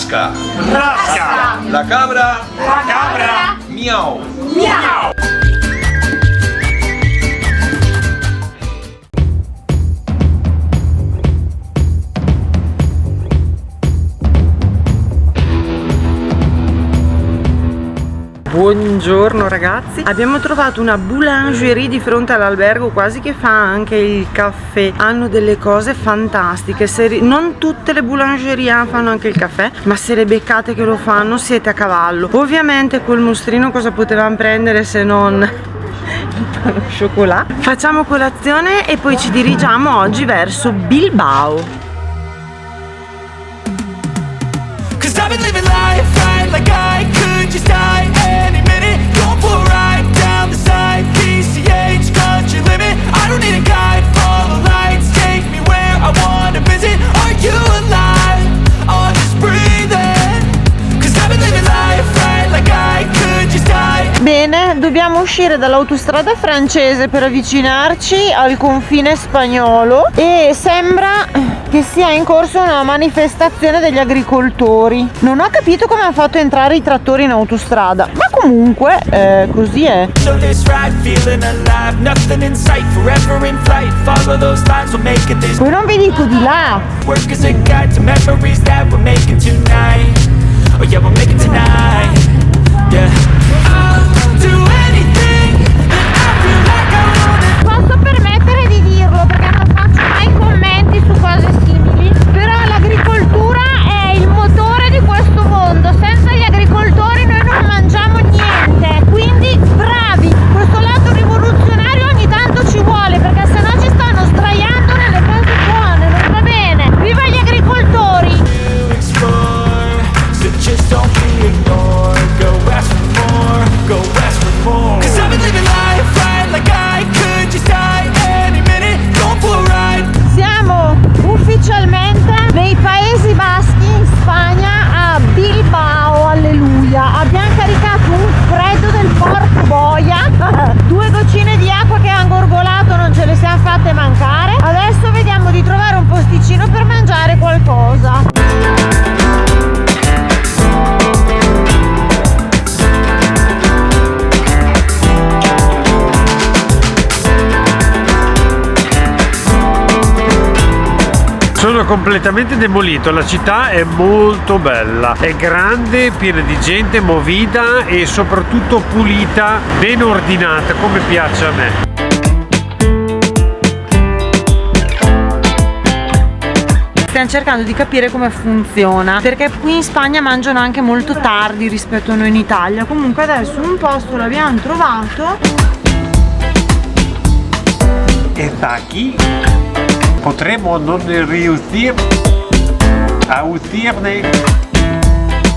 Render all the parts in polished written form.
Rasca. Rasca. La cabra. La cabra. Miau. Miau. Buongiorno ragazzi, abbiamo trovato una boulangerie di fronte all'albergo quasi che fa anche il caffè. Hanno delle cose fantastiche, non tutte le boulangerie fanno anche il caffè, ma se le beccate che lo fanno siete a cavallo. Ovviamente col mostrino cosa potevamo prendere se non il cioccolato. Facciamo colazione e poi ci dirigiamo oggi verso Bilbao. Just die any minute, going for a ride down the side, PCH country limit. I don't need a guide, follow lights, take me where I wanna visit. Are you alive? Or just breathing? 'Cause I've been living life right like I could just die. Bene, dobbiamo uscire dall'autostrada francese per avvicinarci al confine spagnolo e sembra che sia in corso una manifestazione degli agricoltori. Non ho capito come hanno fatto a entrare i trattori in autostrada, ma comunque così è. Poi non vi dico di là. Posso permettere di dirlo perché non faccio mai commenti su cose simili, però l'agricoltura è il motore di questo mondo. Senza gli agricoltori noi non mangiamo niente, quindi bravi, questo lato rivoluzionario ogni tanto ci vuole, perché sennò ci stanno sdraiando nelle cose buone, non va bene. Viva gli agricoltori! Siamo ufficialmente nei Paesi Baschi, in Spagna, a Bilbao, alleluia. Abbiamo caricato un freddo del porco boia, 2 goccine di acqua che hanno gorgolato non ce le siamo fatte mancare. Adesso vediamo di trovare un posticino per mangiare qualcosa. Sono completamente demolito, la città è molto bella, è grande, piena di gente, movida e soprattutto pulita, ben ordinata, come piace a me. Stiamo cercando di capire come funziona, perché qui in Spagna mangiano anche molto tardi rispetto a noi in Italia. Comunque adesso un posto l'abbiamo trovato. E da qui potremmo non riuscire a uscirne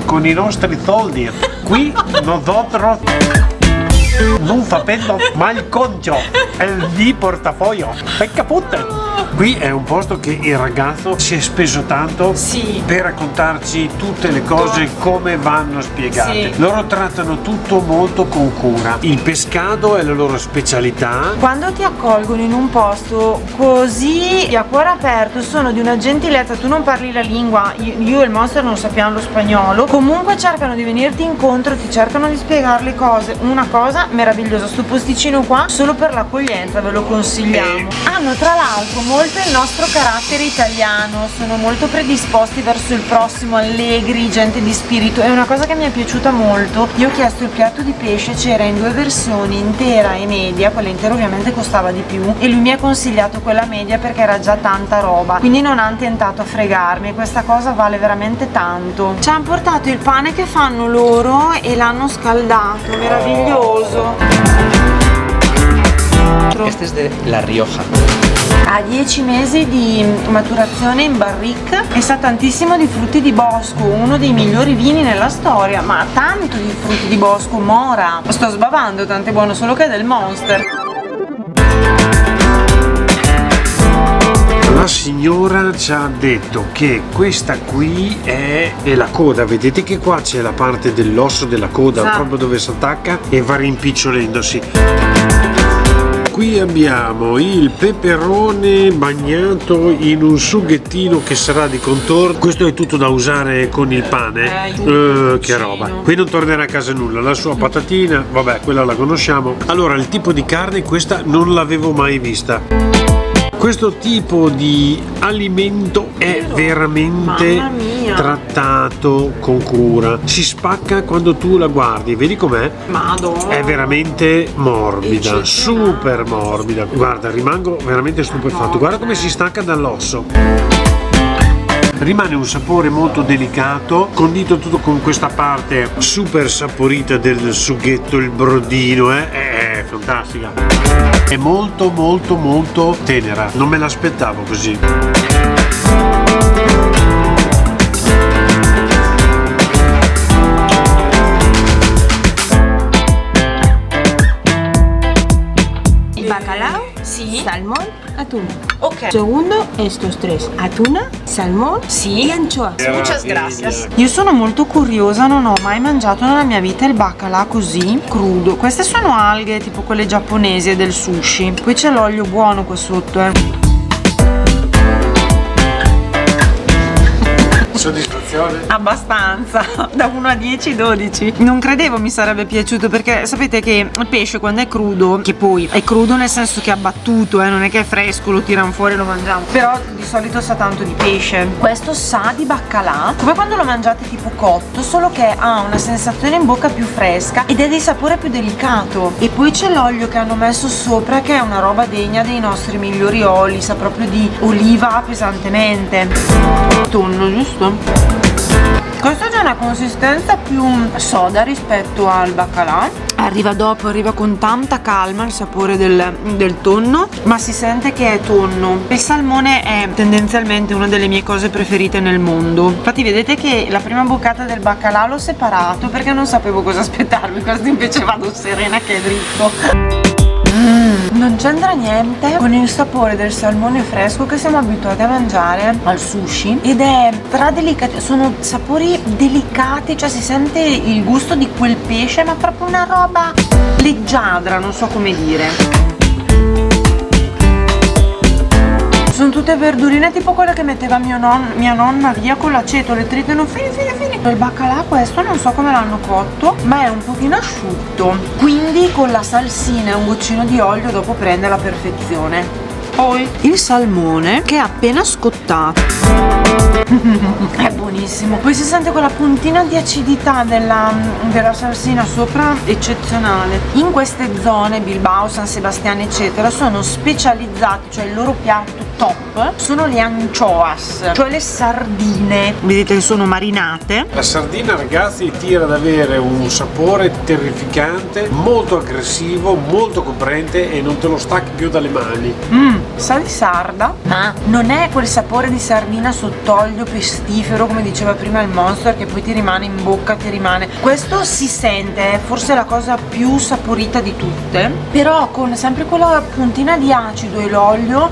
con i nostri soldi. Qui nosotros non sapendo mal concio di portafoglio. Pecca putte! Qui è un posto che il ragazzo si è speso tanto per raccontarci tutte le cose come vanno spiegate. Loro trattano tutto molto con cura. Il pescato è la loro specialità. Quando ti accolgono in un posto così a cuore aperto sono di una gentilezza. Tu non parli la lingua, io e il Monster non sappiamo lo spagnolo, comunque cercano di venirti incontro, ti cercano di spiegare le cose. Una cosa meravigliosa, sto posticino qua solo per l'accoglienza ve lo consigliamo. Hanno tra l'altro molto il nostro carattere italiano, sono molto predisposti verso il prossimo, allegri, gente di spirito. È una cosa che mi è piaciuta molto. Io ho chiesto il piatto di pesce, c'era in 2 versioni, intera e media. Quella intera ovviamente costava di più e lui mi ha consigliato quella media perché era già tanta roba, quindi non hanno tentato a fregarmi e questa cosa vale veramente tanto. Ci hanno portato il pane che fanno loro e l'hanno scaldato, meraviglioso. Este es de La Rioja. Ha 10 mesi di maturazione in barrique e sa tantissimo di frutti di bosco, uno dei migliori vini nella storia, ma tanto di frutti di bosco, mora. Sto sbavando, tanto è buono solo che è del Monster. La signora ci ha detto che questa qui è la coda, vedete che qua c'è la parte dell'osso della coda proprio dove si attacca e va rimpicciolendosi. qui abbiamo il peperone bagnato in un sughettino che sarà di contorno. Questo è tutto da usare con il pane. Che roba. Qui non tornerà a casa nulla. La sua patatina, vabbè, quella la conosciamo. Allora, il tipo di carne, questa non l'avevo mai vista. Questo tipo di alimento è veramente trattato con cura. Si spacca quando tu la guardi, vedi com'è? Madonna. È veramente morbida, super morbida. Guarda, rimango veramente stupefatto. Guarda come si stacca dall'osso. Rimane un sapore molto delicato, condito tutto con questa parte super saporita del sughetto, il brodino, è fantastica. È molto molto molto tenera, non me l'aspettavo così. Bacalao, Sí. salmón, atún. Ok. Segundo, estos tres: atuna, salmón y anchoa. Muchas gracias. Io sono molto curiosa, non ho mai mangiato nella mia vita il baccalà così crudo. Queste sono alghe tipo quelle giapponesi e del sushi. Poi c'è l'olio buono qua sotto, Soddisfazione? Abbastanza, da 1 a 10, 12. Non credevo mi sarebbe piaciuto perché sapete che il pesce quando è crudo, che poi è crudo nel senso che è abbattuto, non è che è fresco, lo tirano fuori e lo mangiamo, però di solito sa tanto di pesce. Questo sa di baccalà, come quando lo mangiate tipo cotto, solo che ha una sensazione in bocca più fresca ed è di sapore più delicato. E poi c'è l'olio che hanno messo sopra che è una roba degna dei nostri migliori oli, sa proprio di oliva pesantemente. Tonno, giusto? Questo ha una consistenza più soda rispetto al baccalà. Arriva dopo, arriva con tanta calma il sapore del tonno, ma si sente che è tonno. Il salmone è tendenzialmente una delle mie cose preferite nel mondo. Infatti vedete che la prima boccata del baccalà l'ho separato perché non sapevo cosa aspettarmi. Questo invece vado serena che è dritto. Non c'entra niente con il sapore del salmone fresco che siamo abituati a mangiare al sushi ed è tra delicati, sono sapori delicati, cioè si sente il gusto di quel pesce ma proprio una roba leggiadra, non so come dire. Sono tutte verdurine tipo quelle che metteva mia nonna via con l'aceto, le tritano fini. Il baccalà questo non so come l'hanno cotto, ma è un pochino asciutto, quindi con la salsina e un goccino di olio dopo prende la perfezione. Poi il salmone che è appena scottato. È buonissimo. Poi si sente quella puntina di acidità della salsina sopra, eccezionale. In queste zone, Bilbao, San Sebastiano eccetera, sono specializzati, cioè il loro piatto top sono le anchoas, cioè le sardine. Vedete che sono marinate. La sardina, ragazzi, tira ad avere un sapore terrificante, molto aggressivo, molto coprente e non te lo stacchi più dalle mani. Sa di sarda, ma non è quel sapore di sardina sott'olio pestifero come diceva prima il Monster che poi ti rimane in bocca, ti rimane. Questo si sente, è forse la cosa più saporita di tutte, però con sempre quella puntina di acido e l'olio.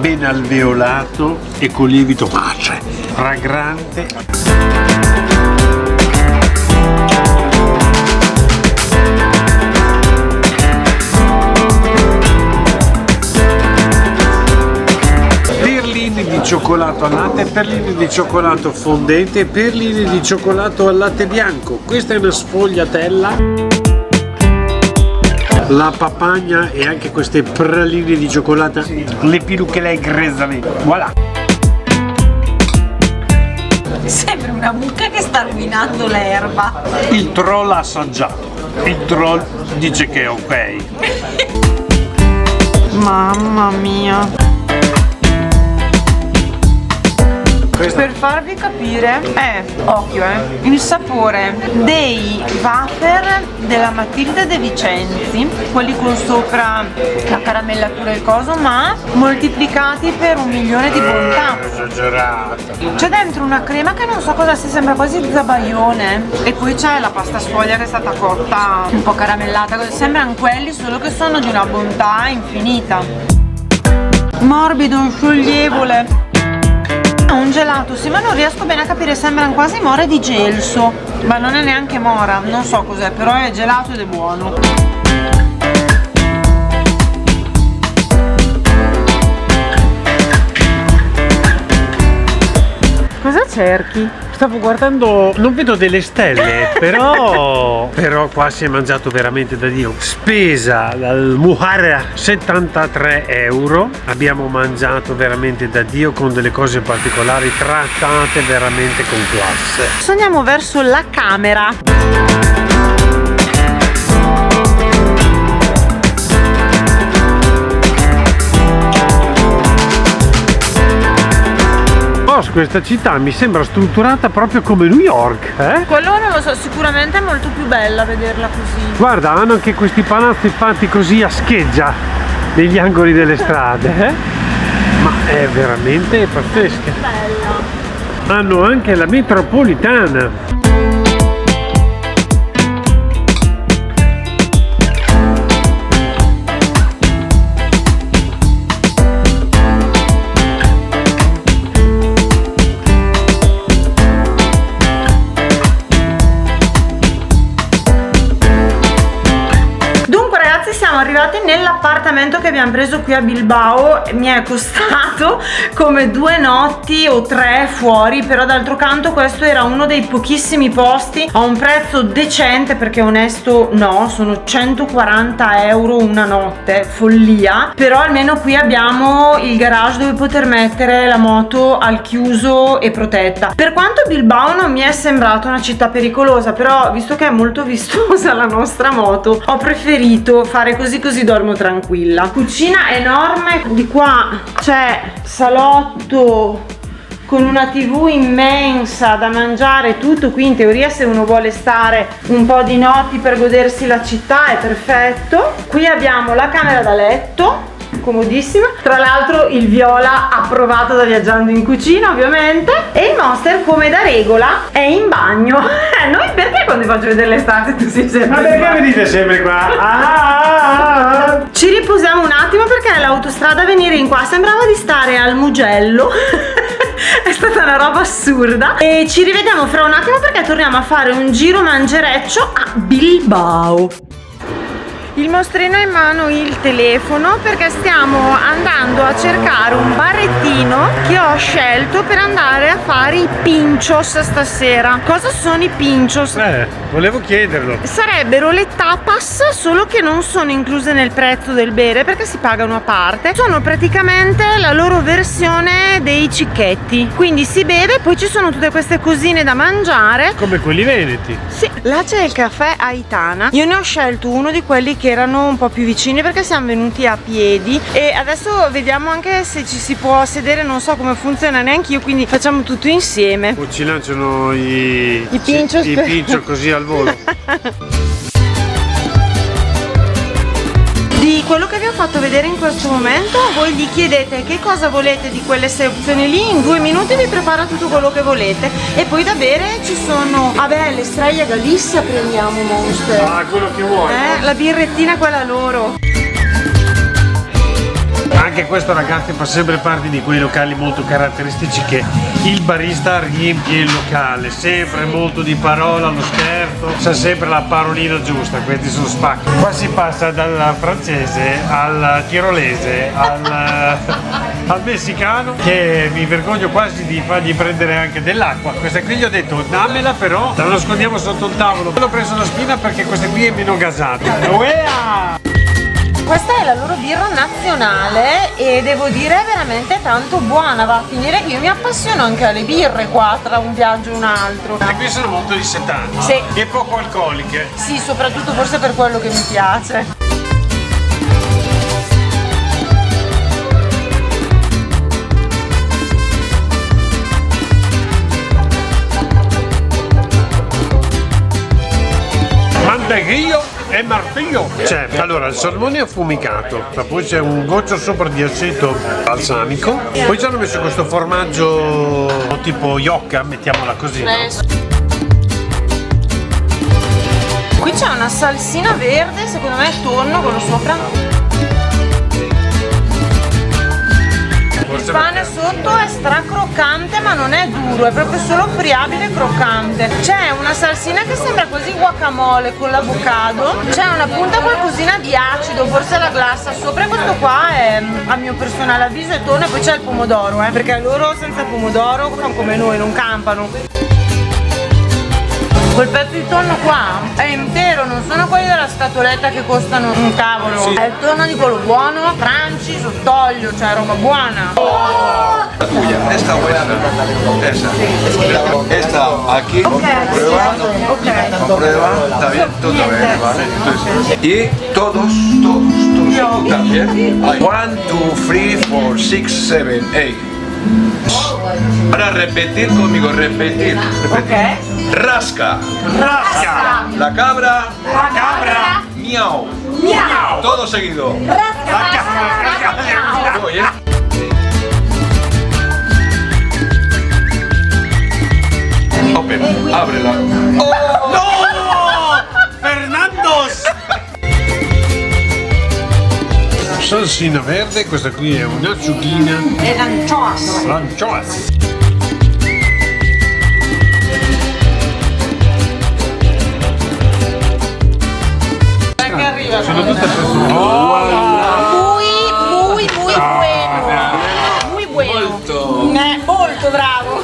Ben alveolato e con lievito pace, fragrante. Di cioccolato al latte, perline di cioccolato fondente, perline di cioccolato al latte bianco. Questa è una sfogliatella. La papagna e anche queste praline di cioccolato, le pilucche lei gresamente. Voilà. Sembra una mucca che sta rovinando l'erba. Il troll ha assaggiato. Il troll dice che è ok. Mamma mia. Per farvi capire occhio il sapore dei wafer della Matilde De Vicenzi, quelli con sopra la caramellatura e il coso, ma moltiplicati per 1 milione di bontà. Esagerata. C'è dentro una crema che non so cosa sia, sembra quasi zabaione, e poi c'è la pasta sfoglia che è stata cotta un po' caramellata, sembrano quelli solo che sono di una bontà infinita. Morbido, scioglievole. È un gelato, sì, ma non riesco bene a capire, sembrano quasi more di gelso. Ma non è neanche mora, non so cos'è, però è gelato ed è buono. Cosa cerchi? Stavo guardando, non vedo delle stelle, però qua si è mangiato veramente da Dio. Spesa dal Muhara 73 euro, abbiamo mangiato veramente da Dio con delle cose particolari, trattate veramente con classe. Adesso andiamo verso la camera. Questa città mi sembra strutturata proprio come New York, eh? Quello non lo so, sicuramente è molto più bella vederla così. Guarda, hanno anche questi palazzi fatti così a scheggia negli angoli delle strade, eh? Ma è veramente pazzesca. Bella. Hanno anche la metropolitana. Arrivati nell'appartamento che abbiamo preso qui a Bilbao, mi è costato come 2 notti o 3 fuori, però d'altro canto questo era uno dei pochissimi posti a un prezzo decente, perché onesto no, sono 140 euro una notte, follia. Però almeno qui abbiamo il garage dove poter mettere la moto al chiuso e protetta. Per quanto Bilbao non mi è sembrata una città pericolosa, però visto che è molto vistosa la nostra moto, ho preferito fare così dormo tranquilla. Cucina enorme, di qua c'è salotto con una TV immensa da mangiare, tutto. Qui in teoria se uno vuole stare un po' di notti per godersi la città è perfetto. Qui abbiamo la camera da letto, comodissima, tra l'altro il viola approvato da Viaggiando in Cucina ovviamente, e il Monster come da regola è in bagno. Noi perché quando ti faccio vedere le stanze tu sei sempre Ma perché venite sempre qua? Ci riposiamo un attimo perché nell'autostrada venire in qua sembrava di stare al Mugello. È stata una roba assurda. E ci rivediamo fra un attimo perché torniamo a fare un giro mangereccio a Bilbao. Il mostrino ha in mano il telefono perché stiamo andando a cercare un barettino che ho scelto per andare a fare i pinchos stasera. Cosa sono i pinchos? Volevo chiederlo. Sarebbero le tapas, solo che non sono incluse nel prezzo del bere perché si pagano a parte. Sono praticamente la loro versione dei cicchetti. Quindi si beve, poi ci sono tutte queste cosine da mangiare. Come quelli veneti. Sì, là c'è il caffè Aitana. Io ne ho scelto uno di quelli che erano un po' più vicini perché siamo venuti a piedi, e adesso vediamo anche se ci si può sedere, non so come funziona neanche io, quindi facciamo tutto insieme. O ci lanciano i pinchos, i pinchos così al volo. Di quello che vi ho fatto vedere in questo momento, voi gli chiedete che cosa volete di quelle 6 opzioni lì, in 2 minuti vi prepara tutto quello che volete. E poi da bere ci sono, vabbè, l'Estrella Galissa prendiamo, Monster. Ah, quello che vuoi. La birrettina quella loro. Anche questo, ragazzi, fa sempre parte di quei locali molto caratteristici che il barista riempie il locale, sempre molto di parola, lo scherzo, sa sempre la parolina giusta. Questi sono spacchi. Qua si passa dal francese al tirolese al messicano, che mi vergogno quasi di fargli prendere anche dell'acqua. Questa qui gli ho detto dammela, però la nascondiamo sotto il tavolo. L'ho preso la spina perché questa qui è meno gasata. Questa è la loro birra nazionale e devo dire è veramente tanto buona, va a finire che io mi appassiono anche alle birre qua tra un viaggio e un altro. E qui sono molto dissetanti. Sì. E poco alcoliche. Sì, soprattutto forse per quello che mi piace. Mantequillo e martiglio. C'è allora il salmone affumicato, ma poi c'è un goccio sopra di aceto balsamico, poi ci hanno messo questo formaggio tipo yocca, mettiamola così, no? Qui c'è una salsina verde, secondo me è tonno con lo sopra. Il pane sopra sotto è stracroccante ma non è duro, è proprio solo friabile e croccante. C'è una salsina che sembra quasi guacamole con l'avocado, c'è una punta qualcosina di acido, forse la glassa sopra, e questo qua è, a mio personale avviso, è tonno. E poi c'è il pomodoro, perché loro senza pomodoro fanno come noi, non campano. Quel pezzo di tonno qua è intero, non sono quelli della scatoletta che costano un cavolo. Sì. È il tonno di quello buono, franci, sott'olio, cioè roba buona. Esta buena, esa. Esta aquí, comprueba, está bien, todo bien, ¿vale? Entonces, y todos, tú también. 1, 2, 3, 4, 6, 7, 8. Ahora repetir conmigo, repetir. Ok. Rasca. Rasca. La cabra. La cabra. Miau. Miau. Todo seguido. Voy, ¿eh? Open, ábrela. ¡Oh! No! Fernandos! Salsina verde, questa qui è un'acciughina. E l'anchoas. L'anchoas. Che arriva? Sono tutte persone. Muy bueno. Muy bueno. Molto bravo.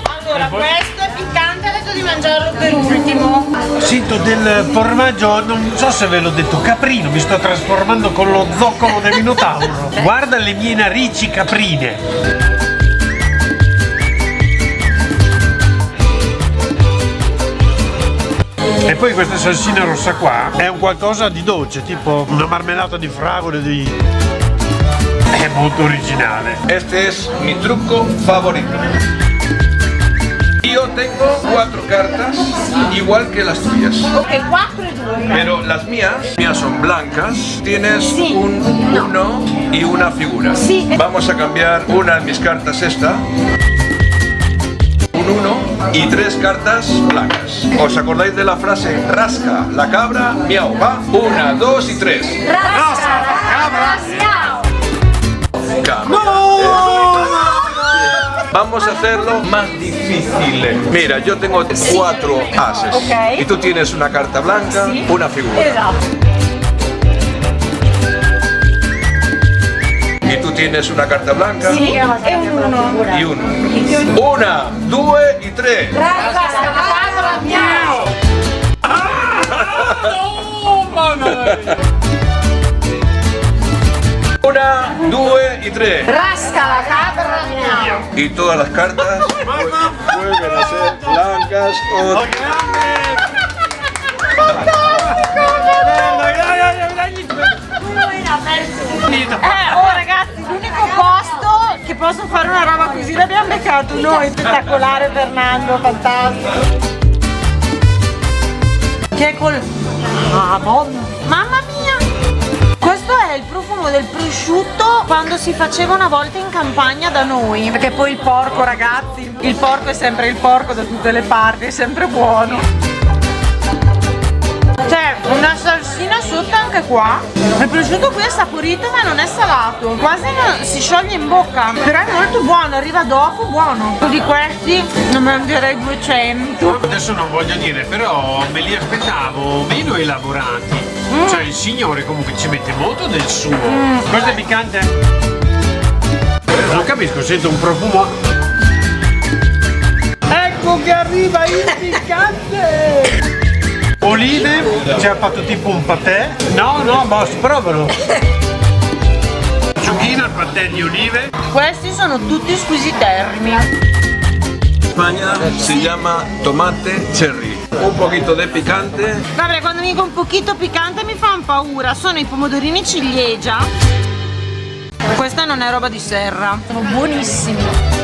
Allora, questo è piccante, ho detto di mangiarlo per ultimo. Sento del formaggio, non so se ve l'ho detto, caprino, mi sto trasformando con lo zoccolo del Minotauro. Guarda le mie narici caprine. E poi questa salsina rossa qua è un qualcosa di dolce, tipo una marmellata di fragole È molto originale. Este es mi truco favorito. Yo tengo 4 cartas, igual que las tuyas. Ok, 4 e 2. Pero las mías son blancas. Tienes Sí. un 1 y una figura. Sí. Vamos a cambiar una de mis cartas, esta. Un 1 y 3 cartas blancas. ¿Os acordáis de la frase rasca la cabra, miau? Va. 1, 2 y 3. Rasca la cabra, miau. Vamos a hacerlo más difícil. Mira, yo tengo 4 ases. Ok. Y tú tienes una carta blanca, Sí. una figura. Esatto. Y tú tienes una carta blanca Sì, e un 1. y un 1. 1, 2 y 3. Rasca la cabra, miau. 1, 2 y 3. Rasca la cabra, miau. Y todas las cartas vuelven a ser blancas. Oh ragazzi, l'unico posto che posso fare una roba così l'abbiamo beccato noi. Spettacolare Fernando, fantastico. Che col... Mamma mia! Questo è il profumo del prosciutto quando si faceva una volta in campagna da noi. Perché poi il porco, ragazzi, il porco è sempre il porco da tutte le parti, è sempre buono. C'è una salsina sotto anche qua. Il prosciutto qui è saporito ma non è salato. Quasi si scioglie in bocca. Però è molto buono, arriva dopo, buono. Di questi ne mangerei 200. Adesso non voglio dire, però me li aspettavo meno elaborati. Cioè il signore comunque ci mette molto del suo. Questo è piccante? Non capisco, sento un profumo. Ecco che arriva il piccante! Olive, ci ha fatto tipo un patè. No, boss, provalo. Zucchina, il patè di olive. Questi sono tutti squisiterrimi. España se llama tomate cherry. Un poquito de picante. Vabbè, quando mi dico un pochino piccante mi fanno paura. Sono i pomodorini ciliegia. Questa non è roba di serra. Sono buonissimi.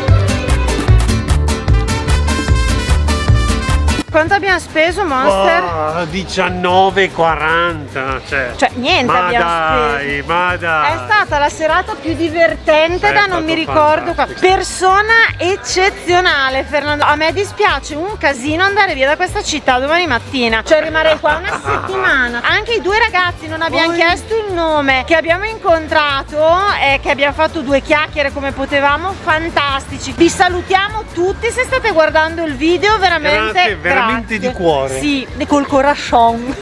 Quanto abbiamo speso, Monster? 19,40. Cioè Niente ma abbiamo dai, speso. ma dai. È stata la serata più divertente da non mi ricordo. Persona eccezionale, Fernando. A me dispiace un casino andare via da questa città domani mattina. Cioè rimarrei qua una settimana. Anche i due ragazzi non abbiamo chiesto il nome che abbiamo incontrato e che abbiamo fatto due chiacchiere come potevamo, fantastici. Vi salutiamo tutti se state guardando il video, veramente Grazie, veramente di cuore. Sì, col corazon.